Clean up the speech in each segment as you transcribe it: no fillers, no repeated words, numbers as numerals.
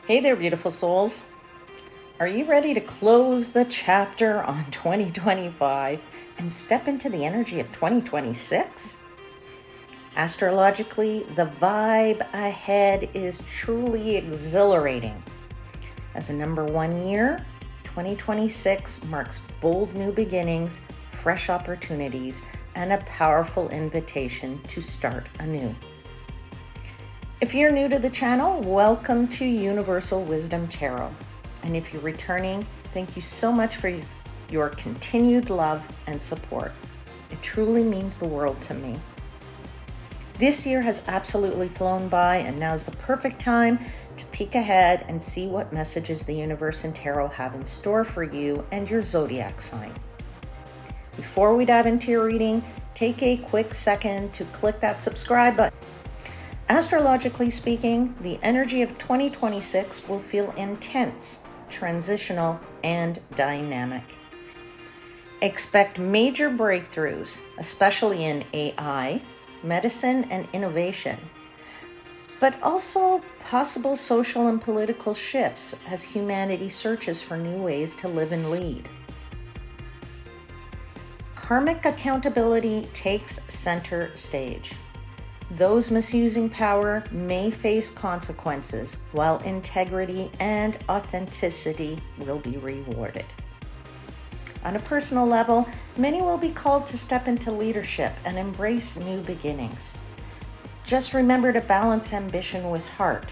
Hey there, beautiful souls. Are you ready to close the chapter on 2025 and step into the energy of 2026? Astrologically, the vibe ahead is truly exhilarating. As a number one year, 2026 marks bold new beginnings, fresh opportunities, and a powerful invitation to start anew. If you're new to the channel, welcome to Universal Wisdom Tarot. And if you're returning, thank you so much for your continued love and support. It truly means the world to me. This year has absolutely flown by, and now's the perfect time to peek ahead and see what messages the universe and tarot have in store for you and your zodiac sign. Before we dive into your reading, take a quick second to click that subscribe button. Astrologically speaking, the energy of 2026 will feel intense, transitional, and dynamic. Expect major breakthroughs, especially in AI, medicine, and innovation, but also possible social and political shifts as humanity searches for new ways to live and lead. Karmic accountability takes center stage. Those misusing power may face consequences, while integrity and authenticity will be rewarded. On a personal level, many will be called to step into leadership and embrace new beginnings. Just remember to balance ambition with heart,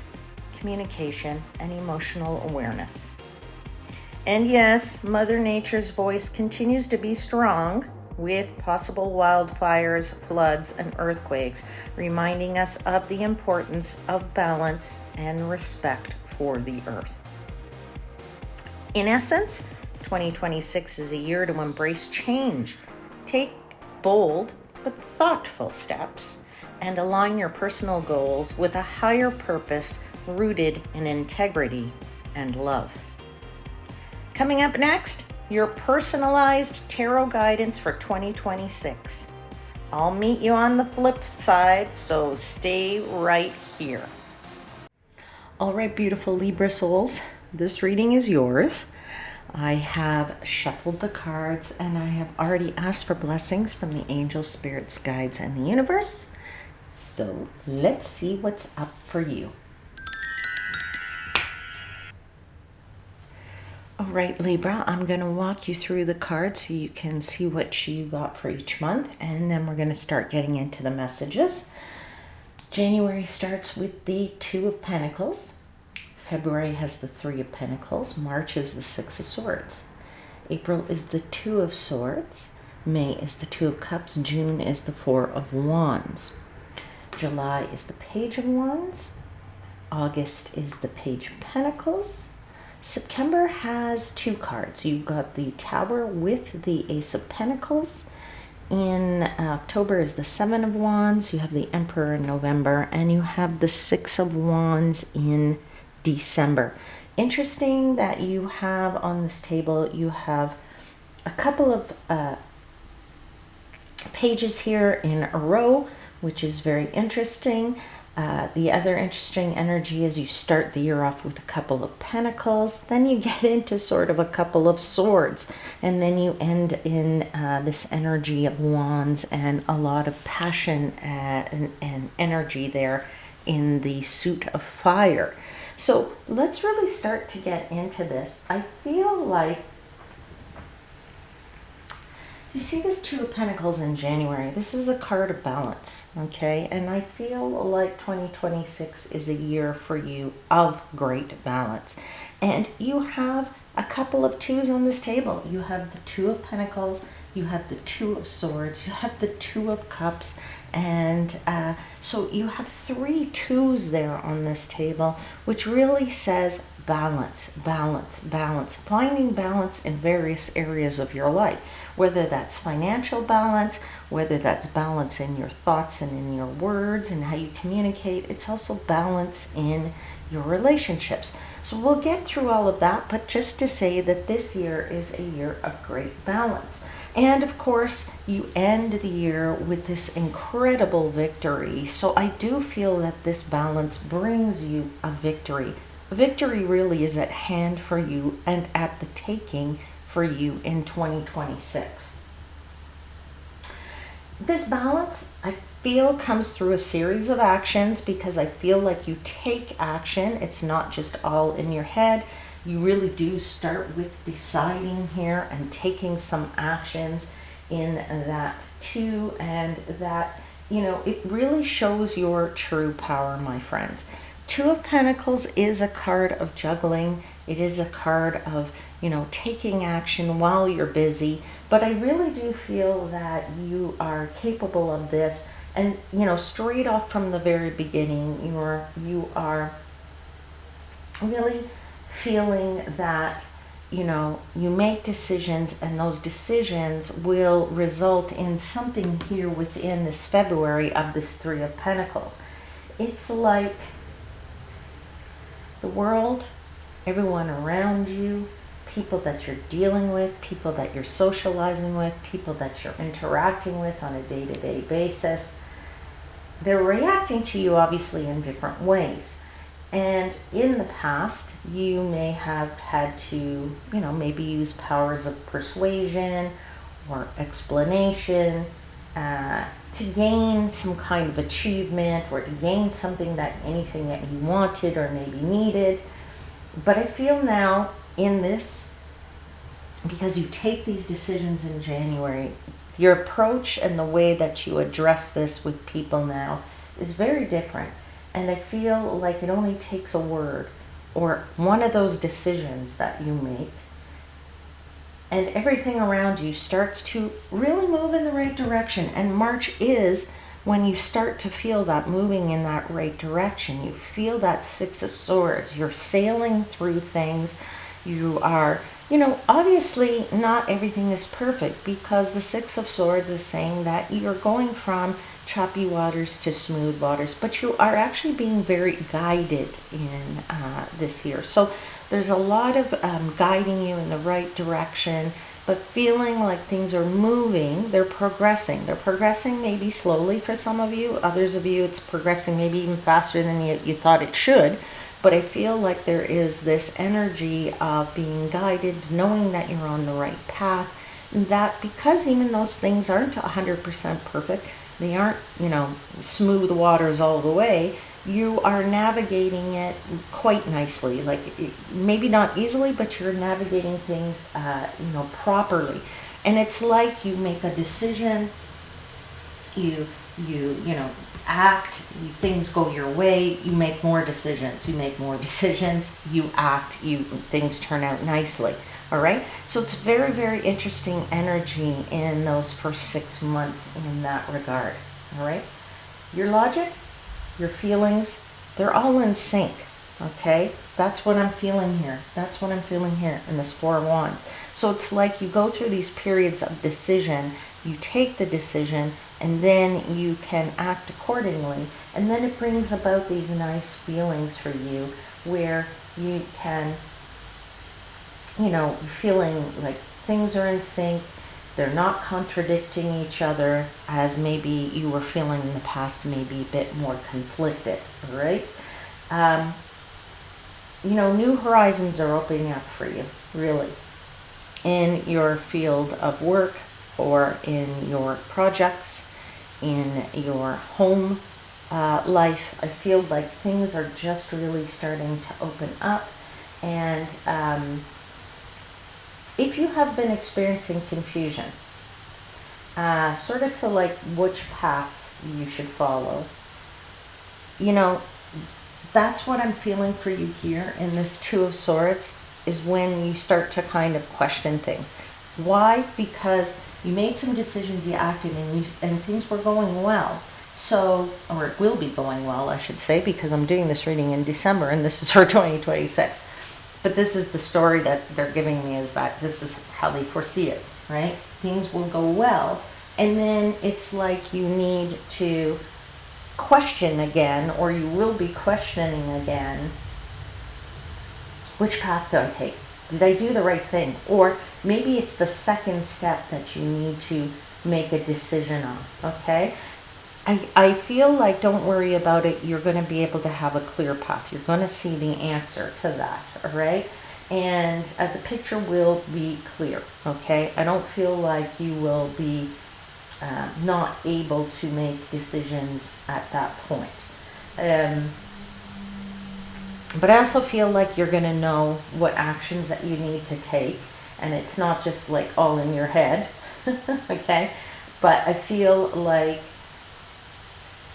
communication, and emotional awareness. And yes, Mother Nature's voice continues to be strong, with possible wildfires, floods, and earthquakes, reminding us of the importance of balance and respect for the earth. In essence, 2026 is a year to embrace change, take bold but thoughtful steps, and align your personal goals with a higher purpose rooted in integrity and love. Coming up next, your personalized tarot guidance for 2026. I'll meet you on the flip side, so stay right here. All right, beautiful Libra souls, this reading is yours. I have shuffled the cards and I have already asked for blessings from the angels, spirits, guides, and the universe. So let's see what's up for you. All right, Libra, I'm going to walk you through the cards so you can see what you got for each month, and then we're going to start getting into the messages. January starts with the Two of Pentacles. February has the Three of Pentacles. March is the Six of Swords. April is the Two of Swords. May is the Two of Cups. June is the Four of Wands. July is the Page of Wands. August is the Page of Pentacles. September has two cards. You've got the Tower with the Ace of Pentacles. In October is the Seven of Wands. You have the Emperor in November, and you have the Six of Wands in December. Interesting that you have on this table, you have a couple of pages here in a row, which is very interesting. The other interesting energy is you start the year off with a couple of pentacles, then you get into sort of a couple of swords, and then you end in this energy of wands and a lot of passion and energy there in the suit of fire. So let's really start to get into this. I feel like you see this Two of Pentacles in January. This is a card of balance, okay? And I feel like 2026 is a year for you of great balance. And you have a couple of twos on this table. You have the Two of Pentacles, you have the Two of Swords, you have the Two of Cups, and so you have three twos there on this table, which really says balance, balance, balance. Finding balance in various areas of your life, whether that's financial balance, whether that's balance in your thoughts and in your words and how you communicate. It's also balance in your relationships. So we'll get through all of that, but just to say that this year is a year of great balance. And of course, you end the year with this incredible victory. So I do feel that this balance brings you a victory victory really is at hand for you and at the taking for you in 2026. This balance, I feel, comes through a series of actions, because I feel like you take action. It's not just all in your head. You really do start with deciding here and taking some actions in that too. And that, it really shows your true power, my friends. Two of Pentacles is a card of juggling. It is a card of, taking action while you're busy. But I really do feel that you are capable of this. And, straight off from the very beginning, you are really feeling that, you make decisions, and those decisions will result in something here within this February of this Three of Pentacles. It's like the world, everyone around you, people that you're dealing with, people that you're socializing with, people that you're interacting with on a day-to-day basis, they're reacting to you obviously in different ways. And in the past, you may have had to, maybe use powers of persuasion or explanation to gain some kind of achievement, or to gain anything that you wanted or maybe needed. But I feel now in this, because you take these decisions in January, your approach and the way that you address this with people now is very different. And I feel like it only takes a word or one of those decisions that you make, and everything around you starts to really move in the right direction. And March is when you start to feel that moving in that right direction. You feel that Six of Swords. You're sailing through things. You are, obviously not everything is perfect, because the Six of Swords is saying that you're going from choppy waters to smooth waters, but you are actually being very guided in this year. So there's a lot of guiding you in the right direction, but feeling like things are moving. They're progressing. They're progressing maybe slowly for some of you. Others of you, it's progressing maybe even faster than you thought it should. But I feel like there is this energy of being guided, knowing that you're on the right path. And that because even those things aren't 100% perfect, they aren't, smooth waters all the way, you are navigating it quite nicely. Like, maybe not easily, but you're navigating things, properly. And it's like you make a decision, you act, things go your way, you make more decisions, you act, things turn out nicely. All right, so it's very, very interesting energy in those first 6 months in that regard. All right, your logic, your feelings, they're all in sync. Okay, that's what I'm feeling here. That's what I'm feeling here in this Four of Wands. So it's like you go through these periods of decision, you take the decision, and then you can act accordingly. And then it brings about these nice feelings for you where you can, feeling like things are in sync. They're not contradicting each other as maybe you were feeling in the past, maybe a bit more conflicted, right? New horizons are opening up for you, really, in your field of work, or in your projects, in your home life. I feel like things are just really starting to open up. And if you have been experiencing confusion, sort of to like which path you should follow, that's what I'm feeling for you here in this Two of Swords, is when you start to kind of question things. Why? Because you made some decisions, you acted, and things were going well. So, or it will be going well, I should say, because I'm doing this reading in December, and this is for 2026. But this is the story that they're giving me, is that this is how they foresee it, right? Things will go well, and then it's like you need to question again, or you will be questioning again, which path do I take? Did I do the right thing? Or maybe it's the second step that you need to make a decision on, okay? I feel like, don't worry about it. You're going to be able to have a clear path. You're going to see the answer to that, all right? And the picture will be clear, okay? I don't feel like you will be not able to make decisions at that point. But I also feel like you're going to know what actions that you need to take, and it's not just like all in your head, okay? But I feel like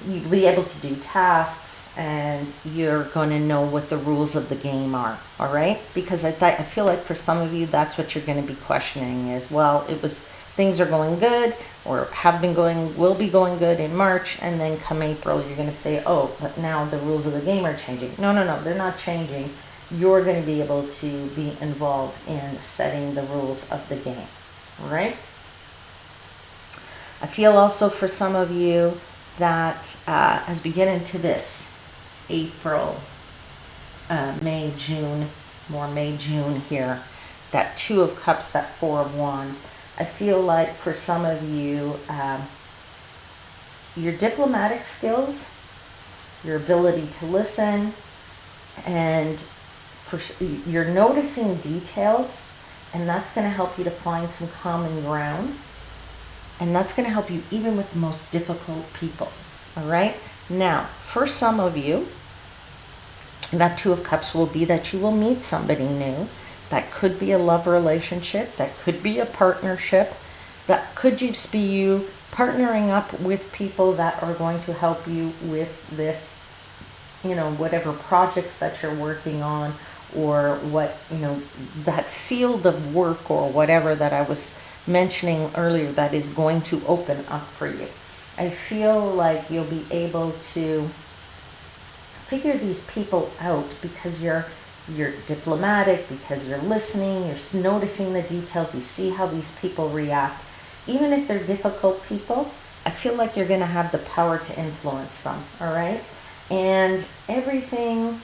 you'll be able to do tasks, and you're going to know what the rules of the game are, all right? Because I feel like for some of you, that's what you're going to be questioning is, well, things are going good, or have been going, will be going good in March, and then come April, you're going to say, oh, but now the rules of the game are changing. No, they're not changing. You're going to be able to be involved in setting the rules of the game, all right? I feel also for some of you that as we get into this April, May, June, more May, June here, that Two of Cups, that Four of Wands, I feel like for some of you, your diplomatic skills, your ability to listen, and you're noticing details, and that's going to help you to find some common ground. And that's going to help you even with the most difficult people. All right? Now, for some of you, that Two of Cups will be that you will meet somebody new. That could be a love relationship. That could be a partnership. That could just be you partnering up with people that are going to help you with this, whatever projects that you're working on, or what, that field of work or whatever that I was mentioning earlier that is going to open up for you. I feel like you'll be able to figure these people out because you're diplomatic, because you're listening, you're noticing the details, you see how these people react. Even if they're difficult people, I feel like you're going to have the power to influence them, all right? And everything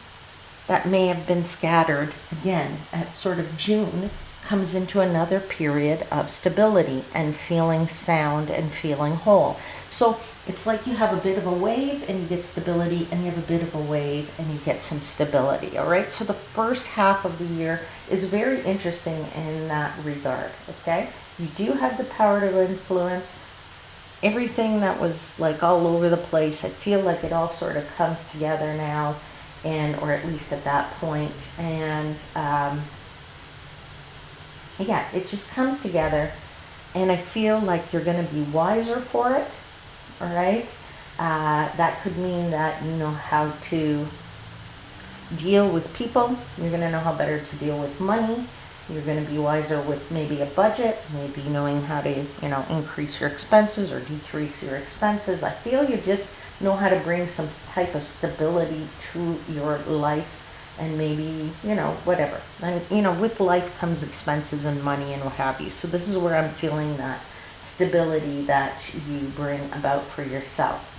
that may have been scattered, again, at sort of June, comes into another period of stability and feeling sound and feeling whole. So it's like you have a bit of a wave and you get stability, and you have a bit of a wave and you get some stability, all right? So the first half of the year is very interesting in that regard, okay? You do have the power to influence. Everything that was like all over the place, I feel like it all sort of comes together now, or at least at that point, and yeah, it just comes together, and I feel like you're going to be wiser for it, all right? That could mean that you know how to deal with people. You're going to know how better to deal with money. You're going to be wiser with maybe a budget, maybe knowing how to, increase your expenses or decrease your expenses. I feel you just know how to bring some type of stability to your life. And maybe, whatever. And, with life comes expenses and money and what have you. So this is where I'm feeling that stability that you bring about for yourself.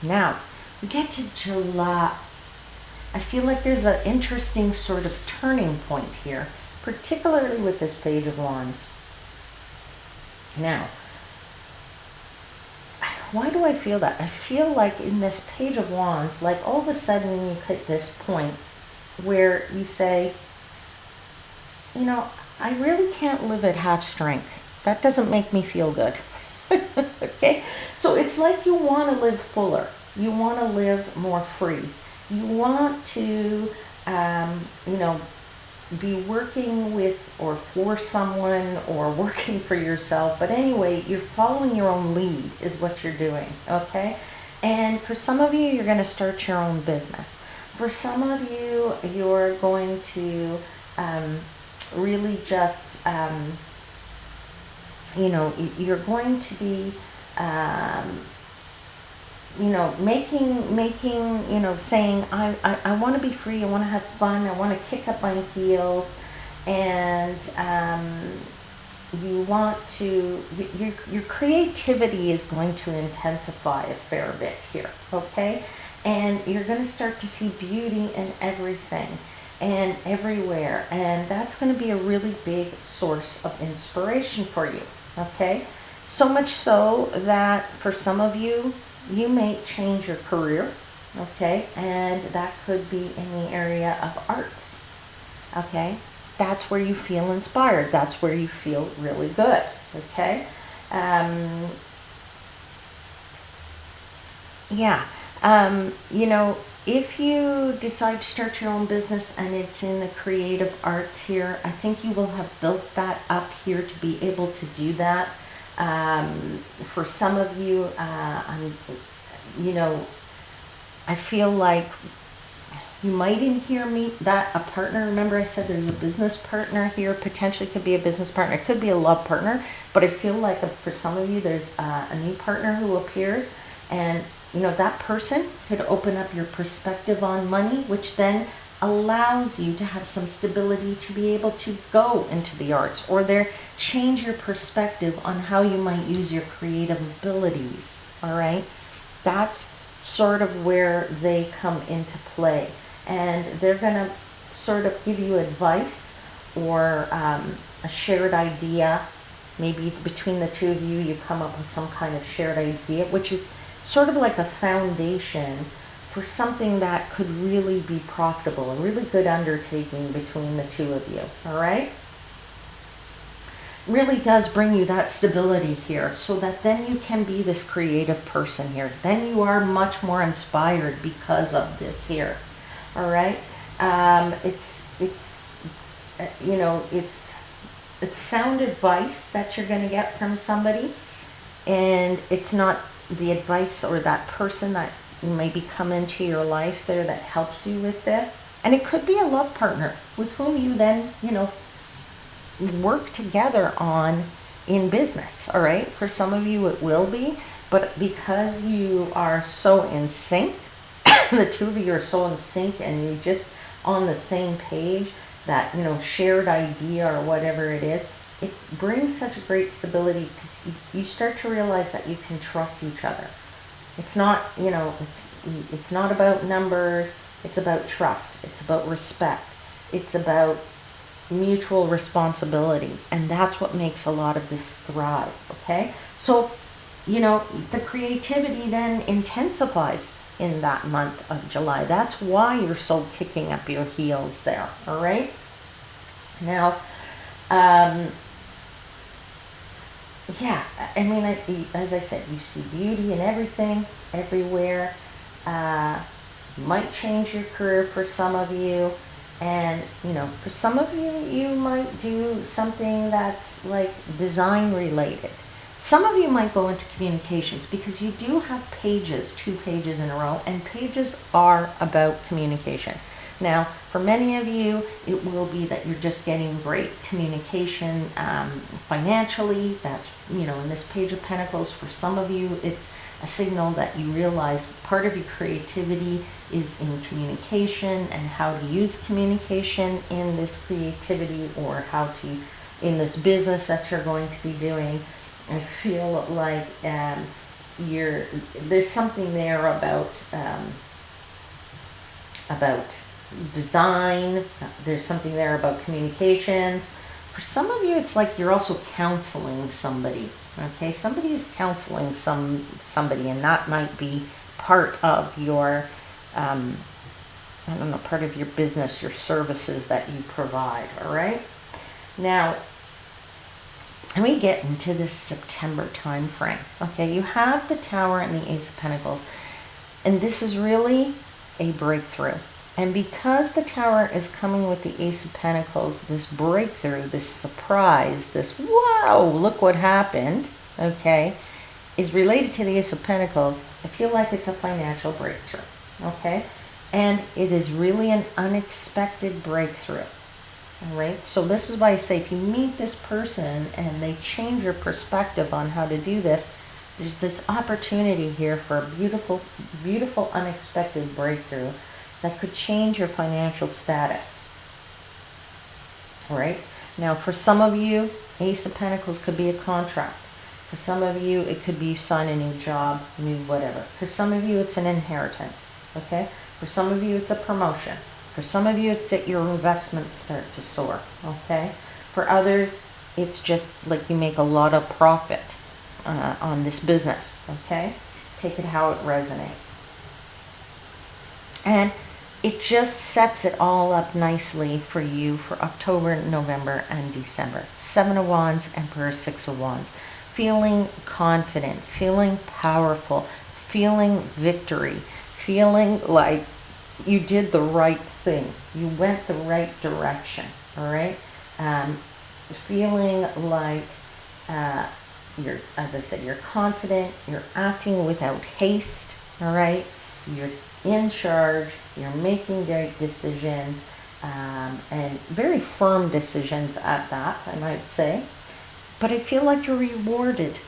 Now, we get to July. I feel like there's an interesting sort of turning point here, particularly with this Page of Wands. Now, why do I feel that? I feel like in this Page of Wands, like all of a sudden you hit this point where you say, I really can't live at half strength. That doesn't make me feel good. Okay? So it's like you want to live fuller. You want to live more free. You want to, be working with or for someone or working for yourself. But anyway, you're following your own lead is what you're doing. Okay? And for some of you, you're going to start your own business. For some of you, you're going to really just, you're going to be, saying, I want to be free, I want to have fun, I want to kick up my heels, and you want to, your creativity is going to intensify a fair bit here, okay? And you're going to start to see beauty in everything and everywhere. And that's going to be a really big source of inspiration for you, okay? So much so that for some of you, you may change your career, okay? And that could be in the area of arts, okay? That's where you feel inspired. That's where you feel really good, okay? Yeah, you know, if you decide to start your own business and it's in the creative arts here, I think you will have built that up here to be able to do that. For some of you, you know, I feel like you might in here meet that a partner. Remember I said there's a business partner here, potentially could be a business partner, it could be a love partner, but I feel like for some of you there's a new partner who appears, and you know that person could open up your perspective on money, which then allows you to have some stability to be able to go into the arts, or there change your perspective on how you might use your creative abilities. All right, that's sort of where they come into play, and they're going to sort of give you advice or a shared idea. Maybe between the two of you, you come up with some kind of shared idea, which is sort of like a foundation for something that could really be profitable, a really good undertaking between the two of you. All right? Really does bring you that stability here, so that then you can be this creative person here. Then you are much more inspired because of this here. All right? It's you know, it's sound advice that you're going to get from somebody, and it's not the advice or that person that maybe come into your life there that helps you with this. And it could be a love partner with whom you then, you know, work together on in business. All right, for some of you it will be, but because you are so in sync, the two of you are so in sync and you just on the same page, that, you know, shared idea or whatever it is, it brings such a great stability, because you start to realize that you can trust each other. It's not, you know, it's not about numbers, it's about trust, it's about respect, it's about mutual responsibility, and that's what makes a lot of this thrive. Okay, so you know the creativity then intensifies in that month of July. That's why you're so kicking up your heels there. All right, now yeah, I mean, as I said, you see beauty in everything, everywhere. Might change your career for some of you. And, you know, for some of you, you might do something that's like design related. Some of you might go into communications, because you do have pages, 2 pages in a row, and pages are about communication. Now, for many of you, it will be that you're just getting great communication financially. That's, you know, in this Page of Pentacles. For some of you, it's a signal that you realize part of your creativity is in communication, and how to use communication in this creativity, or how to, in this business that you're going to be doing. I feel like there's something there about design. There's something there about communications. For some of you, it's like you're also counseling somebody. Okay, somebody is counseling somebody, and that might be part of your I don't know, part of your business, your services that you provide. All right, now and we get into this September time frame. Okay, you have the Tower and the Ace of Pentacles, and this is really a breakthrough. And because the Tower is coming with the Ace of Pentacles, this breakthrough, this surprise, this wow, look what happened, okay, is related to the Ace of Pentacles. I feel like it's a financial breakthrough, okay? And it is really an unexpected breakthrough. All right, so this is why I say if you meet this person and they change your perspective on how to do this, there's this opportunity here for a beautiful, beautiful, unexpected breakthrough that could change your financial status. All right, now for some of you, Ace of Pentacles could be a contract. For some of you, it could be you sign a new job, new whatever. For some of you, it's an inheritance, okay? For some of you, it's a promotion. For some of you, it's that your investments start to soar, okay? For others, it's just like you make a lot of profit on this business, okay? take it how it resonates. And it just sets it all up nicely for you for October, November, and December. 7 of Wands, Emperor, 6 of Wands. Feeling confident, feeling powerful, feeling victory, feeling like you did the right thing. You went the right direction, all right? Feeling like you're, as I said, you're confident, you're acting without haste, all right? You're in charge, you're making great decisions, and very firm decisions at that, I might say. But I feel like you're rewarded,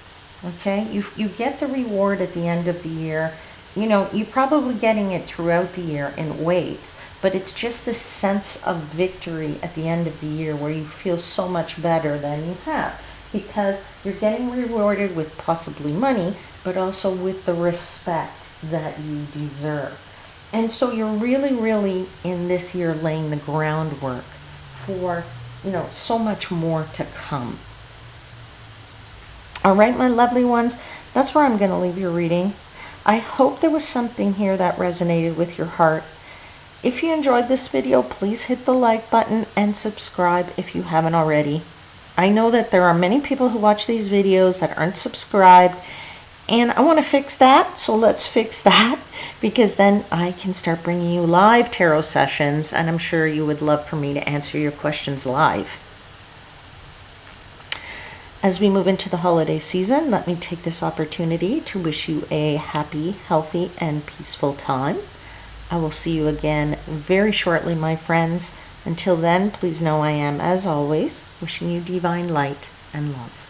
okay? You get the reward at the end of the year. You know, you're probably getting it throughout the year in waves, but it's just this sense of victory at the end of the year where you feel so much better than you have, because you're getting rewarded with possibly money, but also with the respect that you deserve. And so you're really, really in this year laying the groundwork for, you know, so much more to come. All right, my lovely ones, that's where I'm going to leave your reading. I hope there was something here that resonated with your heart. If you enjoyed this video, please hit the like button and subscribe if you haven't already. I know that there are many people who watch these videos that aren't subscribed, and I want to fix that, so let's fix that, because then I can start bringing you live tarot sessions, and I'm sure you would love for me to answer your questions live. As we move into the holiday season, let me take this opportunity to wish you a happy, healthy, and peaceful time. I will see you again very shortly, my friends. Until then, please know I am, as always, wishing you divine light and love.